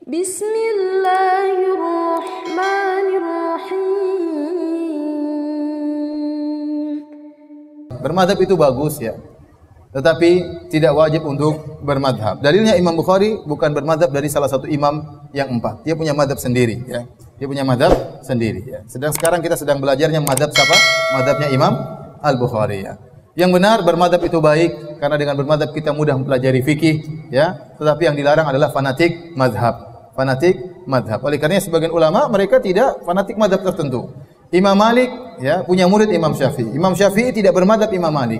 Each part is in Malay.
Bismillahirrahmanirrahim. Bermadhab itu bagus ya, tetapi tidak wajib untuk bermadhab. Dalilnya Imam Bukhari bukan bermadhab dari salah satu imam yang 4. Dia punya madhab sendiri ya. Dia punya madhab sendiri ya. Sekarang kita sedang belajarnya madhab siapa? Madhabnya Imam Al-Bukhari ya. Yang benar bermadhab itu baik karena dengan bermadhab kita mudah mempelajari fikih ya. Tetapi yang dilarang adalah fanatik madhab. Fanatik madhab. Oleh karenanya sebagian ulama mereka tidak fanatik madhab tertentu. Imam Malik ya punya murid Imam Syafi'i. Imam Syafi'i tidak bermadhab Imam Malik.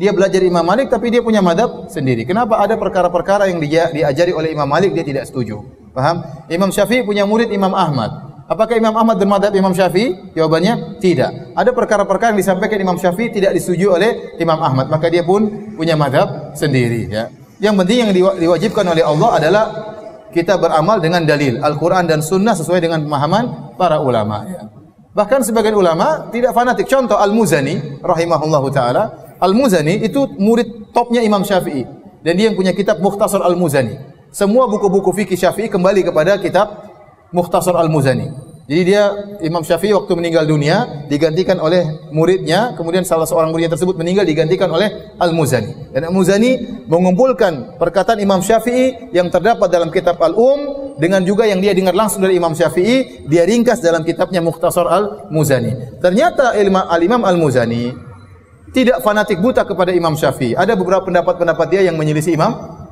Dia belajar Imam Malik tapi dia punya madhab sendiri. Kenapa ada perkara-perkara yang diajari oleh Imam Malik dia tidak setuju? Paham? Imam Syafi'i punya murid Imam Ahmad. Apakah Imam Ahmad bermadhab Imam Syafi'i? Jawabannya tidak. Ada perkara-perkara yang disampaikan Imam Syafi'i tidak disetujui oleh Imam Ahmad, maka dia pun punya madhab sendiri ya. Yang penting yang diwajibkan oleh Allah adalah kita beramal dengan dalil Al-Quran dan Sunnah sesuai dengan pemahaman para ulama ya. Bahkan sebagian ulama tidak fanatik. Contoh Al-Muzani rahimahullahu taala. Al-Muzani itu murid topnya Imam Syafi'i dan dia yang punya kitab Mukhtasar Al-Muzani. Semua buku-buku fikih Syafi'i kembali kepada kitab Mukhtasar Al-Muzani. Jadi dia Imam Syafi'i waktu meninggal dunia digantikan oleh muridnya, kemudian salah seorang muridnya tersebut meninggal digantikan oleh Al-Muzani. Dan Al-Muzani mengumpulkan perkataan Imam Syafi'i yang terdapat dalam kitab dengan juga yang dia dengar langsung dari Imam Syafi'i, dia ringkas dalam kitabnya Mukhtasar Al-Muzani. Ternyata Al-Imam Al-Muzani tidak fanatik buta kepada Imam Syafi'i. Ada beberapa pendapat-pendapat dia yang menyelisih Imam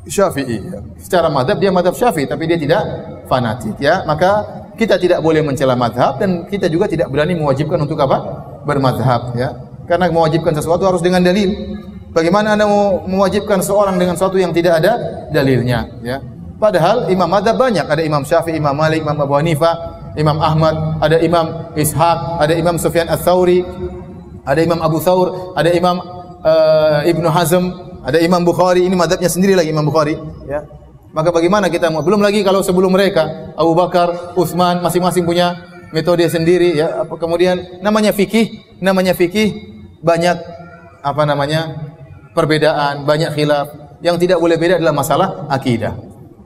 Syafi'i. Secara madhab dia madhab Syafi'i, tapi dia tidak fanatik ya. Maka kita tidak boleh mencela madhab dan kita juga tidak berani mewajibkan untuk apa? Bermadhab ya. Karena mewajibkan sesuatu harus dengan dalil. Bagaimana Anda mau mewajibkan seorang dengan sesuatu yang tidak ada dalilnya ya. Padahal imam madhab banyak, ada Imam Syafi'i, Imam Malik, Imam Abu Hanifah, Imam Ahmad, ada Imam Ishaq, ada Imam Sufyan Ats-Tsauri, ada Imam Abu Thawr, ada Imam Ibnu Hazm, ada Imam Bukhari. Ini madhabnya sendiri lagi Imam Bukhari ya. Maka bagaimana kita mau? Belum lagi kalau sebelum mereka Abu Bakar, Utsman masing-masing punya metode sendiri ya. Kemudian namanya fikih banyak perbedaan, banyak khilaf. Yang tidak boleh beda adalah masalah akidah.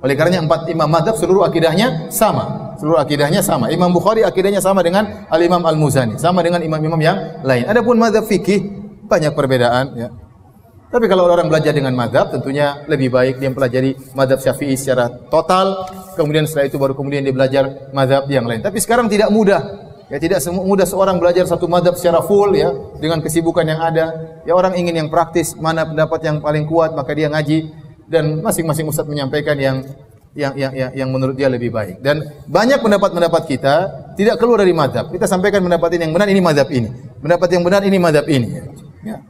Oleh karenanya 4 imam mazhab seluruh akidahnya sama. Seluruh akidahnya sama. Imam Bukhari akidahnya sama dengan Al-Imam Al-Muzani, sama dengan imam-imam yang lain. Adapun mazhab fikih banyak perbedaan ya. Tapi kalau orang belajar dengan madhab, tentunya lebih baik dia mempelajari madhab Syafi'i secara total, kemudian setelah itu baru kemudian dia belajar madhab yang lain. Tapi sekarang tidak mudah, ya tidak mudah seorang belajar satu madhab secara full ya, dengan kesibukan yang ada. Ya orang ingin yang praktis, mana pendapat yang paling kuat, maka dia ngaji dan masing-masing ustadz menyampaikan yang menurut dia lebih baik. Dan banyak pendapat-pendapat kita tidak keluar dari madhab. Kita sampaikan pendapat ini yang benar, ini madhab ini. Pendapat yang benar, ini madhab ini. Ya.